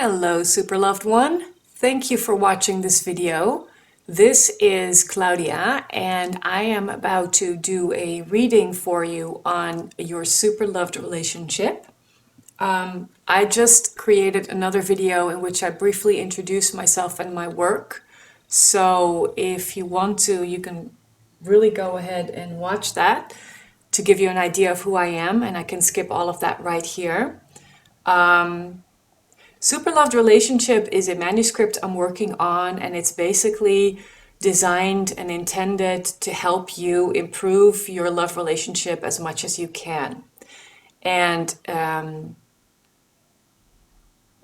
Hello, super loved one. Thank you for watching this video. This is Claudia, and I am about to do a reading for you on your super loved relationship. I just created another video in which I briefly introduce myself and my work. So if you want to, you can really go ahead and watch that to give you an idea of who I am, and I can skip all of that right here. Super Loved Relationship is a manuscript I'm working on, and it's basically designed and intended to help you improve your love relationship as much as you can. And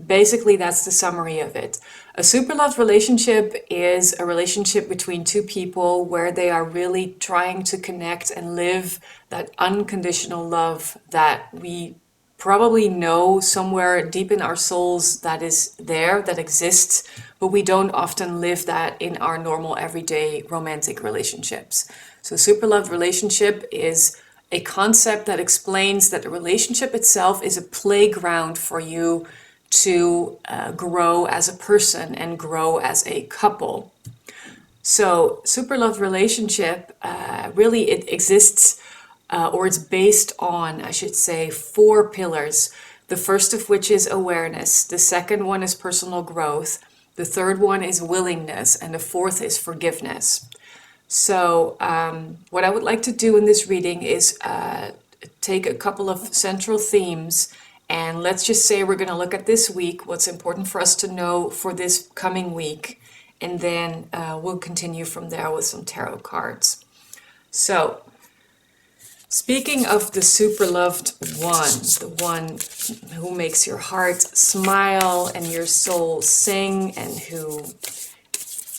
basically, that's the summary of it. A super loved relationship is a relationship between two people where they are really trying to connect and live that unconditional love that we probably know somewhere deep in our souls that is there, that exists, but we don't often live that in our normal everyday romantic relationships. So super loved relationship is a concept that explains that the relationship itself is a playground for you to grow as a person and grow as a couple. So super loved relationship, really it exists or it's based on, I should say, 4 pillars. The first of which is awareness. The second one is personal growth. The third one is willingness. And the fourth is forgiveness. So what I would like to do in this reading is take a couple of central themes, and let's just say we're going to look at this week, what's important for us to know for this coming week, and then we'll continue from there with some tarot cards. So, speaking of the super loved one, the one who makes your heart smile and your soul sing, and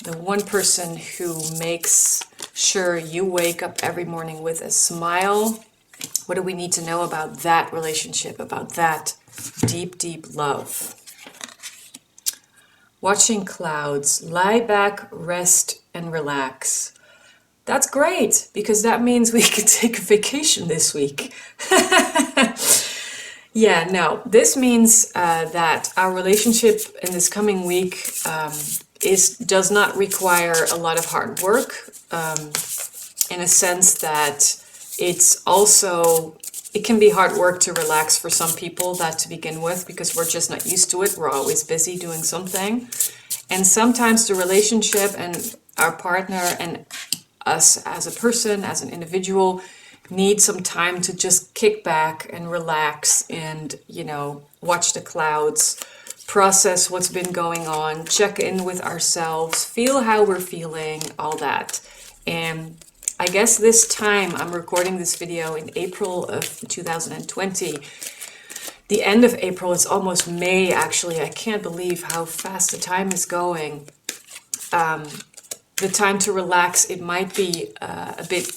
the one person who makes sure you wake up every morning with a smile, what do we need to know about that relationship, about that deep, deep love? Watching clouds, lie back, rest, and relax. That's great, because that means we can take a vacation this week. Yeah, no, this means that our relationship in this coming week does not require a lot of hard work, in a sense that it can be hard work to relax for some people, that to begin with, because we're just not used to it. We're always busy doing something. And sometimes the relationship and our partner and us as a person, as an individual, need some time to just kick back and relax and, watch the clouds, process what's been going on, check in with ourselves, feel how we're feeling, all that. And I guess this time, I'm recording this video in April of 2020. The end of April, it's almost May actually. I can't believe how fast the time is going. The time to relax, it might be a bit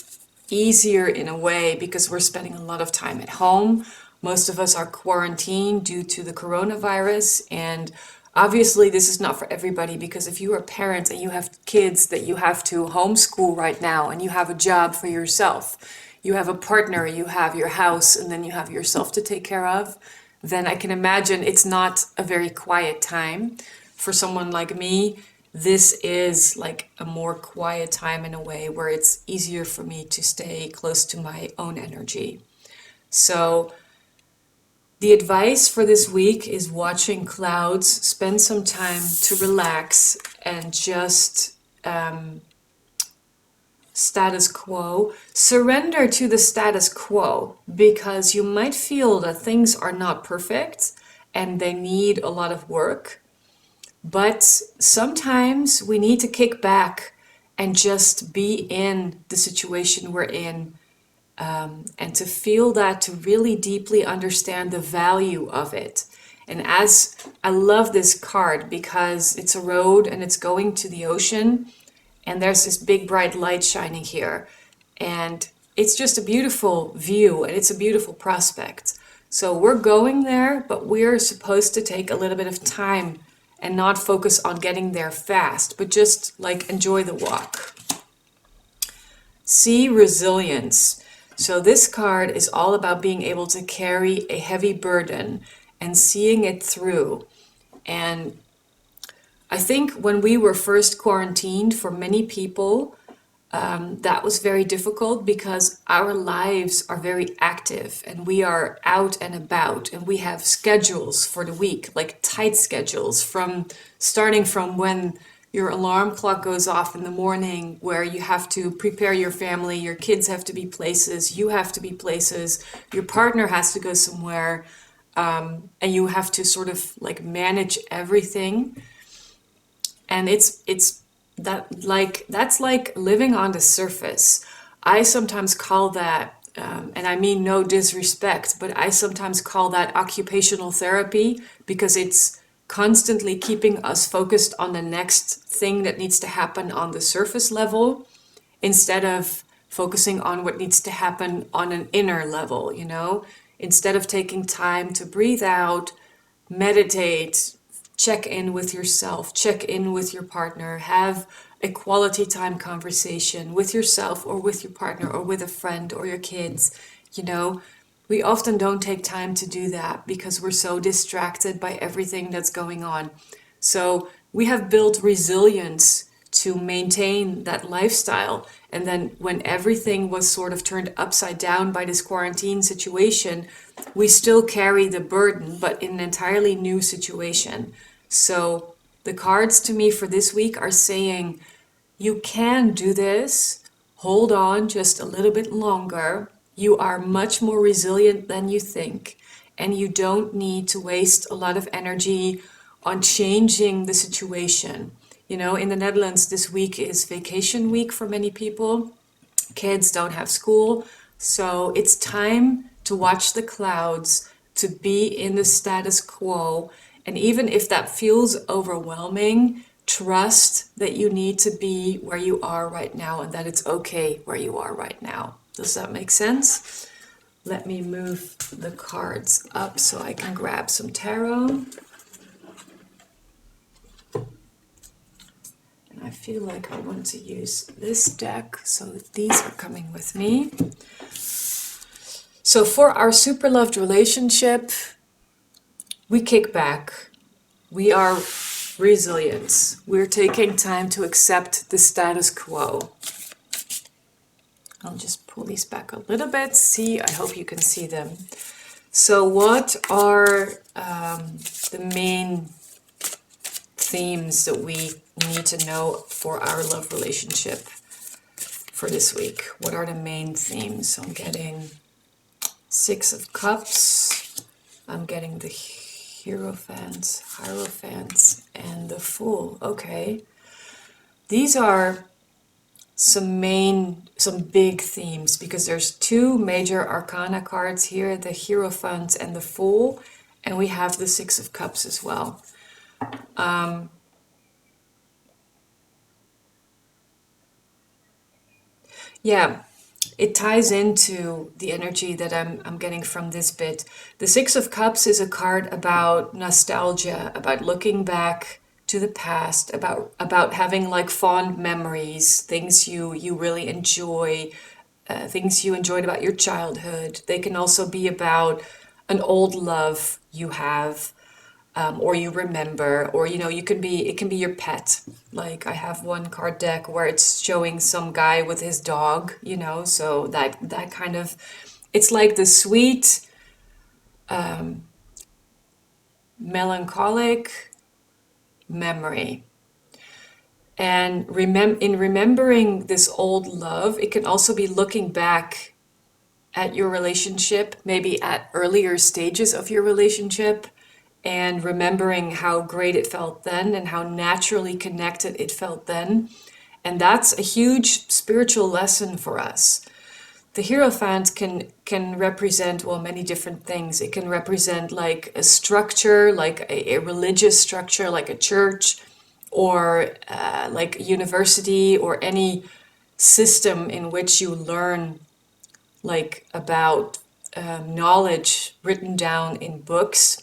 easier in a way because we're spending a lot of time at home. Most of us are quarantined due to the coronavirus, and obviously this is not for everybody, because if you're a parent and you have kids that you have to homeschool right now, and you have a job for yourself, you have a partner, you have your house, and then you have yourself to take care of, then I can imagine it's not a very quiet time. For someone like me, this is like a more quiet time in a way where it's easier for me to stay close to my own energy. So the advice for this week is watching clouds, spend some time to relax and just status quo. Surrender to the status quo, because you might feel that things are not perfect and they need a lot of work. But sometimes we need to kick back and just be in the situation we're in, and to feel that, to really deeply understand the value of it. And as I love this card because it's a road and it's going to the ocean, and there's this big bright light shining here, and it's just a beautiful view and it's a beautiful prospect. So we're going there, but we're supposed to take a little bit of time and not focus on getting there fast, but just enjoy the walk. See resilience. So this card is all about being able to carry a heavy burden and seeing it through. And I think when we were first quarantined, for many people, that was very difficult because our lives are very active and we are out and about and we have schedules for the week, like tight schedules from starting from when your alarm clock goes off in the morning, where you have to prepare your family, your kids have to be places, you have to be places, your partner has to go somewhere, and you have to sort of like manage everything. And it's that like that's like living on the surface. I sometimes call that, and I mean no disrespect, but I sometimes call that occupational therapy, because it's constantly keeping us focused on the next thing that needs to happen on the surface level, instead of focusing on what needs to happen on an inner level, you know? Instead of taking time to breathe out, meditate, check in with yourself, check in with your partner, have a quality time conversation with yourself or with your partner or with a friend or your kids. You know, we often don't take time to do that because we're so distracted by everything that's going on. So we have built resilience to maintain that lifestyle. And then when everything was sort of turned upside down by this quarantine situation, we still carry the burden, but in an entirely new situation. So the cards to me for this week are saying, you can do this. Hold on just a little bit longer. You are much more resilient than you think. And you don't need to waste a lot of energy on changing the situation. You know, in the Netherlands, this week is vacation week for many people. Kids don't have school. So it's time to watch the clouds, to be in the status quo. And even if that feels overwhelming, trust that you need to be where you are right now and that it's okay where you are right now. Does that make sense? Let me move the cards up so I can grab some tarot. And I feel like I want to use this deck, so these are coming with me. So for our super loved relationship, we kick back. We are resilient. We're taking time to accept the status quo. I'll just pull these back a little bit. See, I hope you can see them. So what are the main themes that we need to know for our love relationship for this week? What are the main themes? I'm getting Six of Cups. I'm getting the Hierophants, and the Fool. Okay. These are some big themes, because there's two major arcana cards here, the Hierophant and the Fool, and we have the Six of Cups as well. Yeah, it ties into the energy that I'm getting from this bit. The Six of Cups is a card about nostalgia, about looking back to the past, about having like fond memories, things you really enjoy, things you enjoyed about your childhood. They can also be about an old love you have, or you remember, or you know, it can be your pet. Like I have one card deck where it's showing some guy with his dog, you know, so that kind of, it's like the sweet, melancholic memory. And in remembering this old love, it can also be looking back at your relationship, maybe at earlier stages of your relationship, and remembering how great it felt then and how naturally connected it felt then. And that's a huge spiritual lesson for us. The Hierophant can represent, well, many different things. It can represent like a structure, like a religious structure, like a church, or like a university, or any system in which you learn like about knowledge written down in books.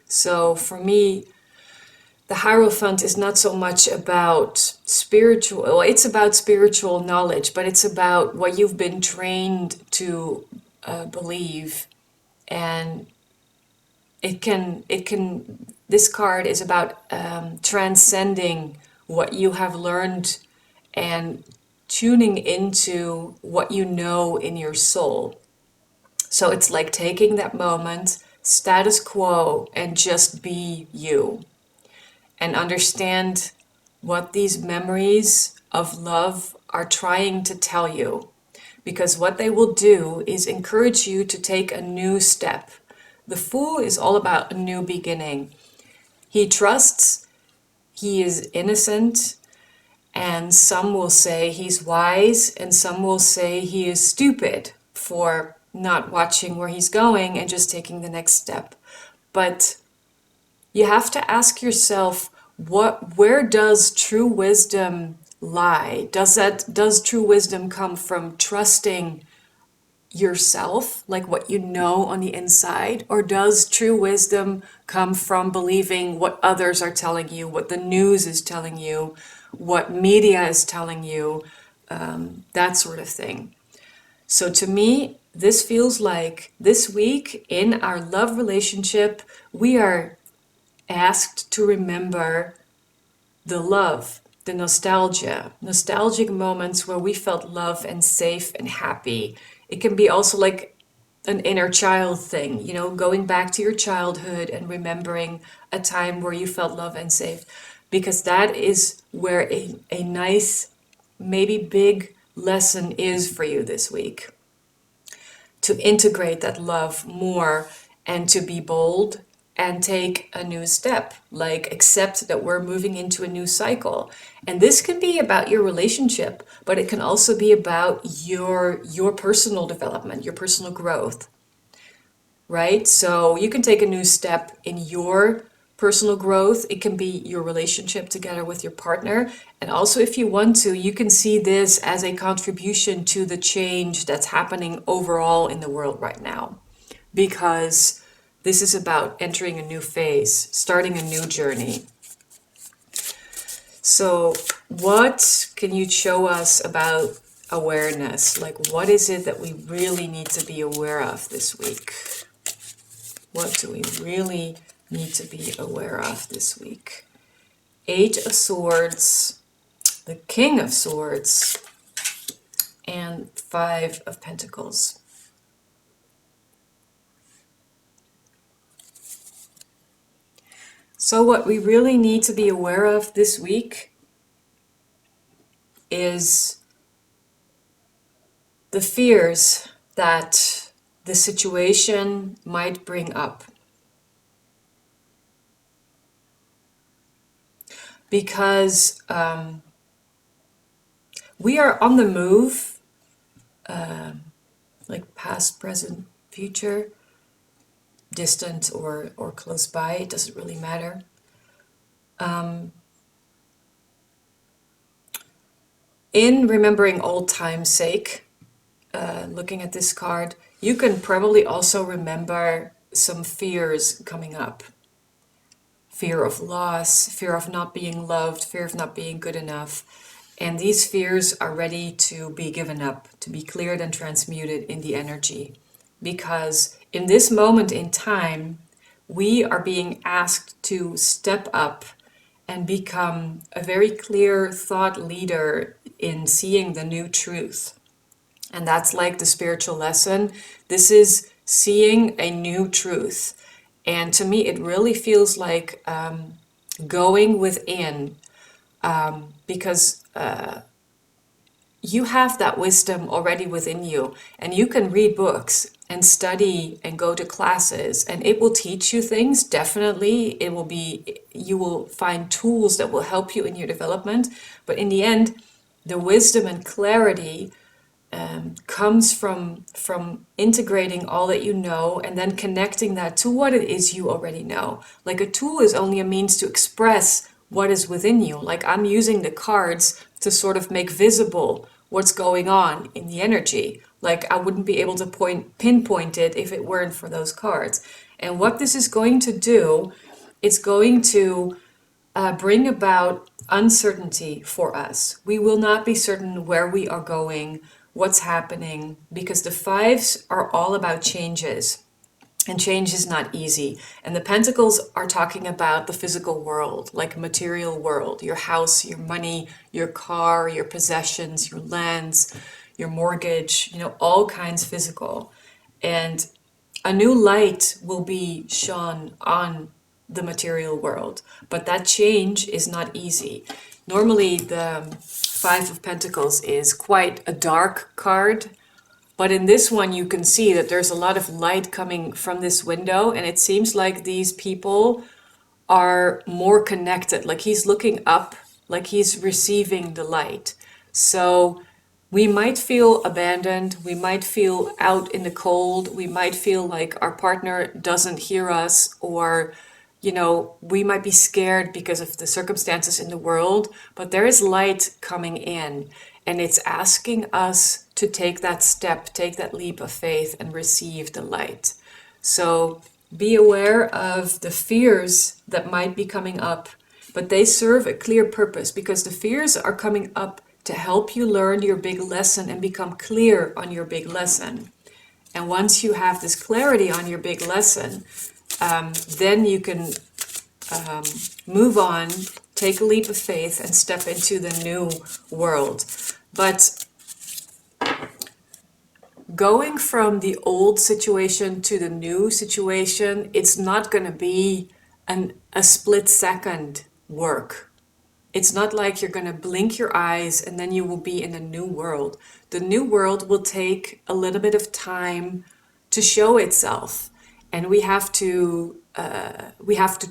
So for me, the Hierophant is not so much about spiritual, well, it's about spiritual knowledge, but it's about what you've been trained to believe. And this card is about transcending what you have learned and tuning into what you know in your soul. So it's like taking that moment, status quo, and just be you and understand what these memories of love are trying to tell you. Because what they will do is encourage you to take a new step. The Fool is all about a new beginning. He trusts, he is innocent, and some will say he's wise, and some will say he is stupid for not watching where he's going and just taking the next step. But you have to ask yourself, where does true wisdom lie? Does true wisdom come from trusting yourself, like what you know on the inside, or does true wisdom come from believing what others are telling you, what the news is telling you, what media is telling you, that sort of thing? So to me, this feels like this week in our love relationship, we are asked to remember the love, the nostalgia, nostalgic moments where we felt love and safe and happy. It can be also like an inner child thing, you know, going back to your childhood and remembering a time where you felt love and safe, because that is where a nice, maybe big lesson is for you this week. To integrate that love more and to be bold and take a new step, like accept that we're moving into a new cycle. And this can be about your relationship, but it can also be about your personal development, your personal growth, right? So you can take a new step in your personal growth. It can be your relationship together with your partner. And also, if you want to, you can see this as a contribution to the change that's happening overall in the world right now. Because this is about entering a new phase, starting a new journey. So, what can you show us about awareness? Like, what is it that we really need to be aware of this week? What do we really need to be aware of this week? Eight of Swords, the King of Swords, and Five of Pentacles. So what we really need to be aware of this week is the fears that the situation might bring up. Because we are on the move, like past, present, future, distant or close by, it doesn't really matter. In remembering old time's sake, looking at this card, you can probably also remember some fears coming up. Fear of loss, fear of not being loved, fear of not being good enough. And these fears are ready to be given up, to be cleared and transmuted in the energy. Because in this moment in time, we are being asked to step up and become a very clear thought leader in seeing the new truth. And that's like the spiritual lesson. This is seeing a new truth. And to me, it really feels like going within, because you have that wisdom already within you, and you can read books and study and go to classes, and it will teach you things. Definitely, you will find tools that will help you in your development. But in the end, the wisdom and clarity comes from integrating all that you know and then connecting that to what it is you already know. Like a tool is only a means to express what is within you. Like I'm using the cards to sort of make visible what's going on in the energy. Like I wouldn't be able to pinpoint it if it weren't for those cards. And what this is going to do, it's going to bring about uncertainty for us. We will not be certain where we are going, what's happening, because the fives are all about changes. And change is not easy. And the pentacles are talking about the physical world, like material world, your house, your money, your car, your possessions, your lands, your mortgage, all kinds physical. And a new light will be shone on the material world, but that change is not easy. Normally, the Five of Pentacles is quite a dark card, but in this one, you can see that there's a lot of light coming from this window, and it seems like these people are more connected. Like he's looking up, like he's receiving the light. So we might feel abandoned, we might feel out in the cold, we might feel like our partner doesn't hear us, or we might be scared because of the circumstances in the world, but there is light coming in, and it's asking us to take that step, take that leap of faith and receive the light. So be aware of the fears that might be coming up, but they serve a clear purpose, because the fears are coming up to help you learn your big lesson and become clear on your big lesson. And once you have this clarity on your big lesson, then you can move on, take a leap of faith, and step into the new world. But going from the old situation to the new situation, it's not going to be a split second work. It's not like you're going to blink your eyes and then you will be in a new world. The new world will take a little bit of time to show itself, and we have to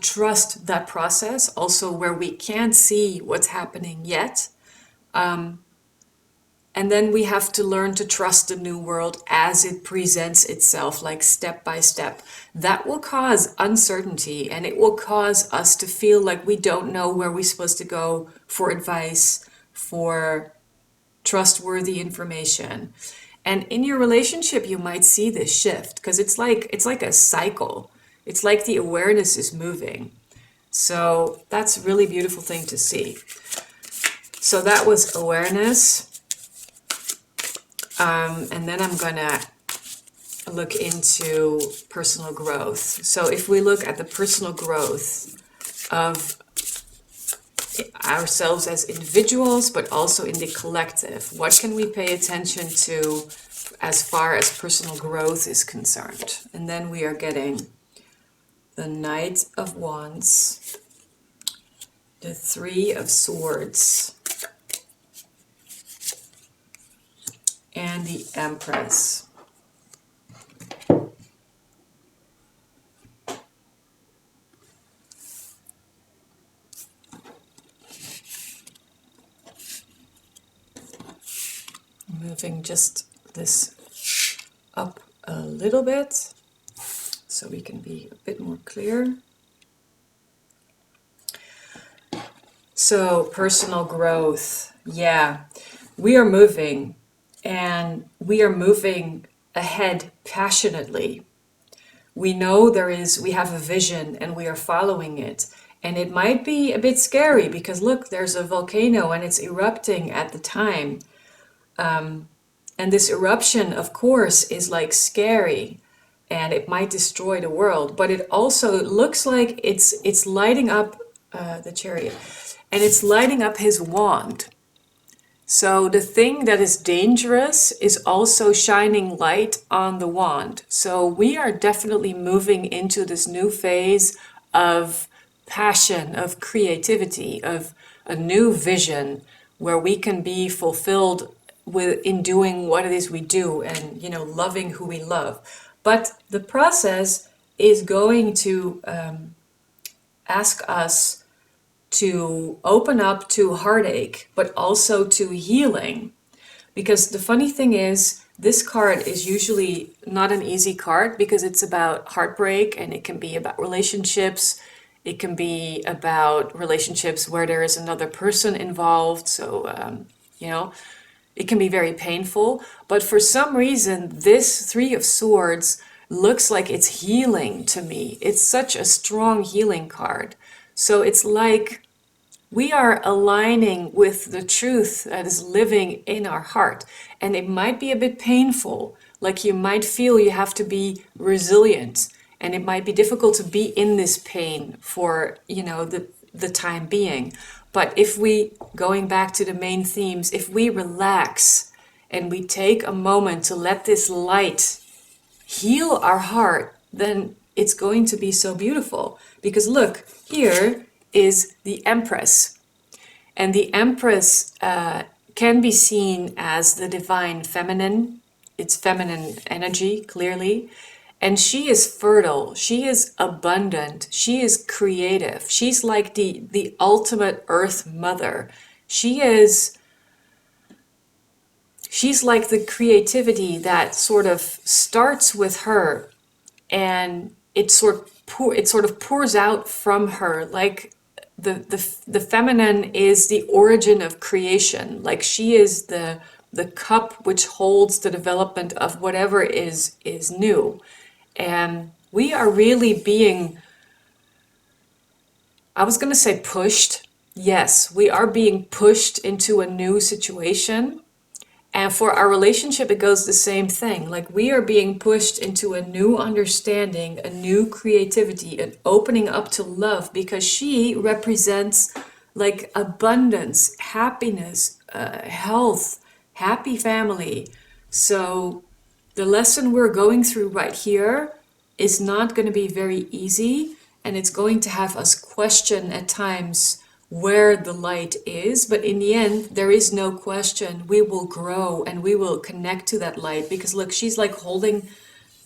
trust that process. Also, where we can't see what's happening yet, and then we have to learn to trust the new world as it presents itself, like step by step. That will cause uncertainty, and it will cause us to feel like we don't know where we're supposed to go for advice, for trustworthy information. And in your relationship, you might see this shift, because it's like a cycle. It's like the awareness is moving. So that's a really beautiful thing to see. So that was awareness. And then I'm gonna look into personal growth. So if we look at the personal growth of ourselves as individuals, but also in the collective, what can we pay attention to as far as personal growth is concerned? And then we are getting the Knight of Wands, the Three of Swords, and the Empress. Moving just this up a little bit so we can be a bit more clear. So personal growth, yeah, we are moving, and we are moving ahead passionately. We know we have a vision and we are following it. And it might be a bit scary because look, there's a volcano and it's erupting at the time. And this eruption, of course, is like scary, and it might destroy the world. But it also looks like it's lighting up the Chariot, and it's lighting up his wand. So the thing that is dangerous is also shining light on the wand. So we are definitely moving into this new phase of passion, of creativity, of a new vision where we can be fulfilled in doing what it is we do, and loving who we love. But the process is going to ask us to open up to heartache, but also to healing. Because the funny thing is, this card is usually not an easy card, because it's about heartbreak, and it can be about relationships. It can be about relationships where there is another person involved. So, it can be very painful. But for some reason, this Three of Swords looks like it's healing to me. It's such a strong healing card. So it's like we are aligning with the truth that is living in our heart. And it might be a bit painful. Like you might feel you have to be resilient. and it might be difficult to be in this pain for, the time being. But if we, going back to the main themes, if we relax and we take a moment to let this light heal our heart, then it's going to be so beautiful. Because look, here is the Empress. And the Empress can be seen as the divine feminine. It's feminine energy, clearly. And she is fertile. She is abundant. She is creative. She's like the ultimate earth mother. She's like the creativity that sort of starts with her, and it sort of pours out from her. Like the feminine is the origin of creation. Like she is the cup which holds the development of whatever is new. And we are really being, I was going to say pushed. Yes, we are being pushed into a new situation. And for our relationship, it goes the same thing. Like we are being pushed into a new understanding, a new creativity, an opening up to love, because she represents like abundance, happiness, health, happy family. So the lesson we're going through right here is not going to be very easy, and it's going to have us question at times where the light is, but in the end there is no question. We will grow and we will connect to that light, because look, she's like holding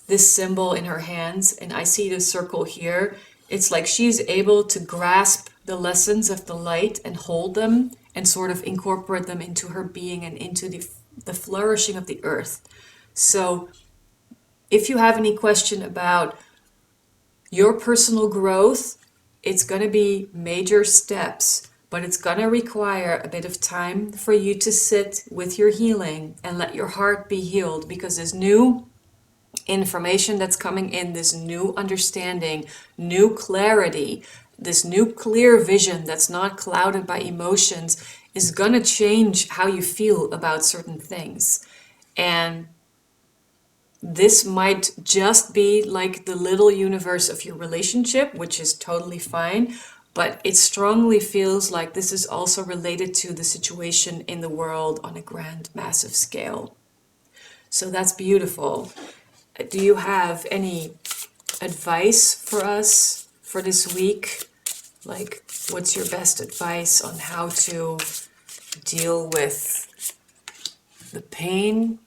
this symbol in her hands, and I see the circle here. It's like she's able to grasp the lessons of the light and hold them and sort of incorporate them into her being and into the flourishing of the earth. So if you have any question about your personal growth, it's going to be major steps, but it's going to require a bit of time for you to sit with your healing and let your heart be healed, because there's new information that's coming in, this new understanding, new clarity, this new clear vision that's not clouded by emotions is going to change how you feel about certain things. And this might just be like the little universe of your relationship, which is totally fine, but it strongly feels like this is also related to the situation in the world on a grand, massive scale. So that's beautiful. Do you have any advice for us for this week? Like, what's your best advice on how to deal with the pain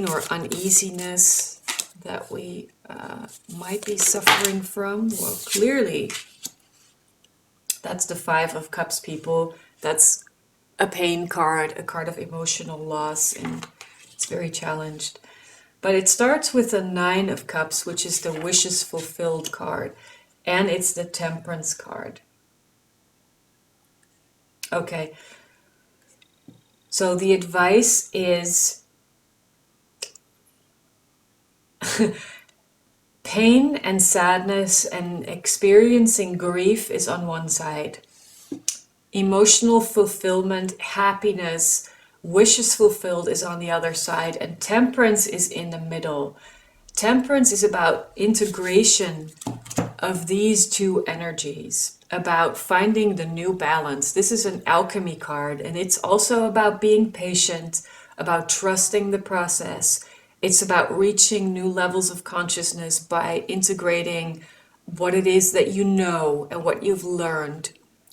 or uneasiness that we might be suffering from? Well, clearly, that's the Five of Cups, people. That's a pain card, a card of emotional loss, and it's very challenged. But it starts with a Nine of Cups, which is the wishes fulfilled card, and it's the Temperance card. Okay, so the advice is pain and sadness and experiencing grief is on one side. Emotional fulfillment, happiness, wishes fulfilled is on the other side, and temperance is in the middle. Temperance is about integration of these two energies, about finding the new balance. This is an alchemy card, and it's also about being patient, about trusting the process. It's about reaching new levels of consciousness by integrating what it is that you know and what you've learned.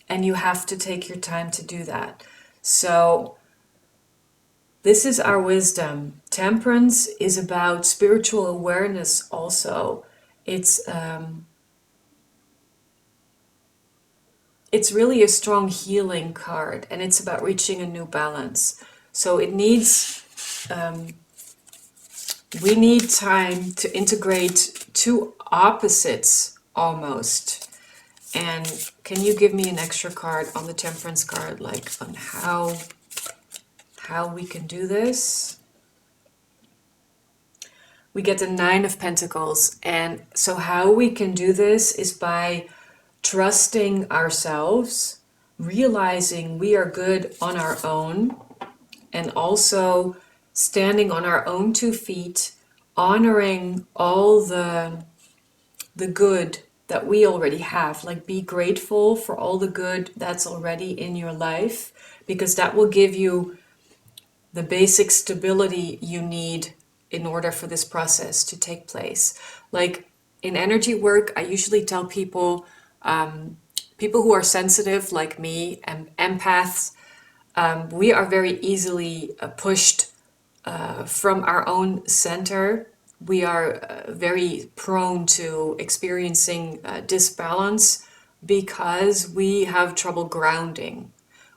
And you have to take your time to do that. So this is our wisdom. Temperance is about spiritual awareness also. It's really a strong healing card, and it's about reaching a new balance. So it needs, we need time to integrate two opposites almost. And can you give me an extra card on the Temperance card, like on how we can do this? We get the Nine of Pentacles, and so how we can do this is by trusting ourselves, realizing we are good on our own, and also standing on our own 2 feet, honoring all the the good that we already have. Like, be grateful for all the good that's already in your life, because that will give you the basic stability you need in order for this process to take place. Like in energy work, I usually tell people, people who are sensitive like me and empaths, we are very easily pushed from our own center. We are very prone to experiencing disbalance because we have trouble grounding.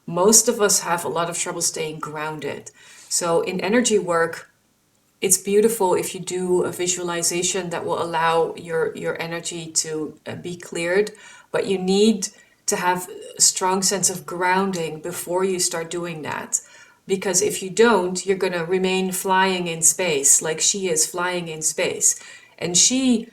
Most of us have a lot of trouble staying grounded. So in energy work, it's beautiful if you do a visualization that will allow your energy to be cleared, but you need to have a strong sense of grounding before you start doing that. Because if you don't, you're going to remain flying in space, like she is flying in space. And she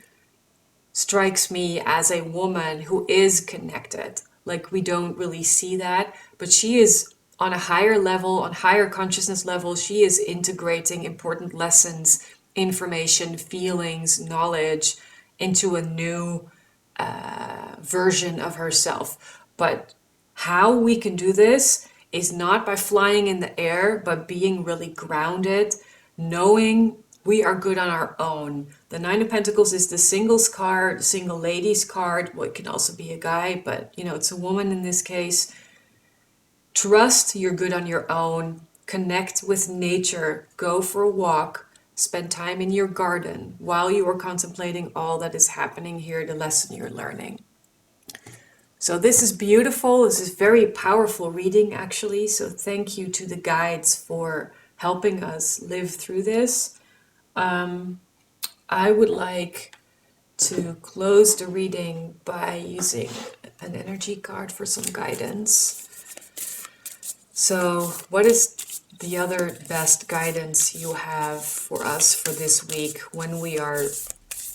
strikes me as a woman who is connected. Like, we don't really see that, but she is on a higher level, on higher consciousness level. She is integrating important lessons, information, feelings, knowledge into a new version of herself. But how we can do this is not by flying in the air, but being really grounded, knowing we are good on our own. The Nine of Pentacles is the singles card, single ladies card. Well, it can also be a guy, but it's a woman in this case. Trust you're good on your own. Connect with nature. Go for a walk. Spend time in your garden while you are contemplating all that is happening here, the lesson you're learning. So this is beautiful. This is very powerful reading, actually. So thank you to the guides for helping us live through this. I would like to close the reading by using an energy card for some guidance. So what is the other best guidance you have for us for this week when we are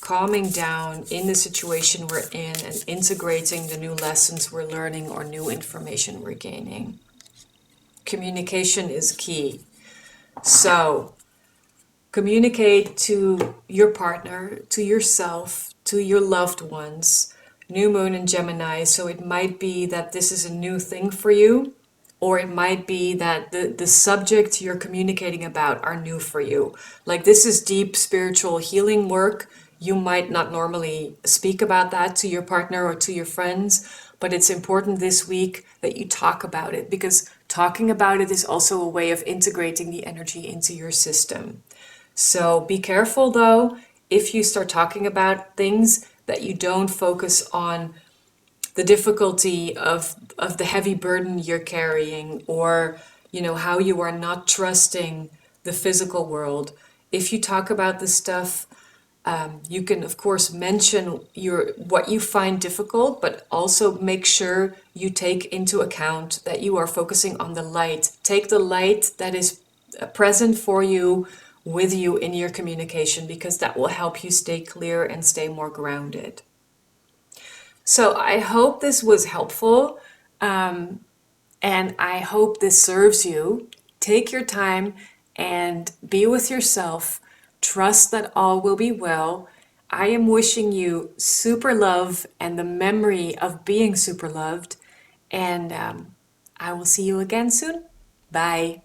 calming down in the situation we're in and integrating the new lessons we're learning or new information we're gaining? Communication is key. So communicate to your partner, to yourself, to your loved ones. New moon in Gemini, so it might be that this is a new thing for you, or it might be that the subject you're communicating about are new for you. Like, this is deep spiritual healing work. You might not normally speak about that to your partner or to your friends, but it's important this week that you talk about it, because talking about it is also a way of integrating the energy into your system. So be careful, though, if you start talking about things, that you don't focus on the difficulty of the heavy burden you're carrying, or how you are not trusting the physical world. If you talk about this stuff, you can of course mention what you find difficult, but also make sure you take into account that you are focusing on the light. Take the light that is present for you with you in your communication, because that will help you stay clear and stay more grounded. So I hope this was helpful, and I hope this serves you. Take your time and be with yourself. Trust that all will be well. I am wishing you super love and the memory of being super loved. And I will see you again soon. Bye.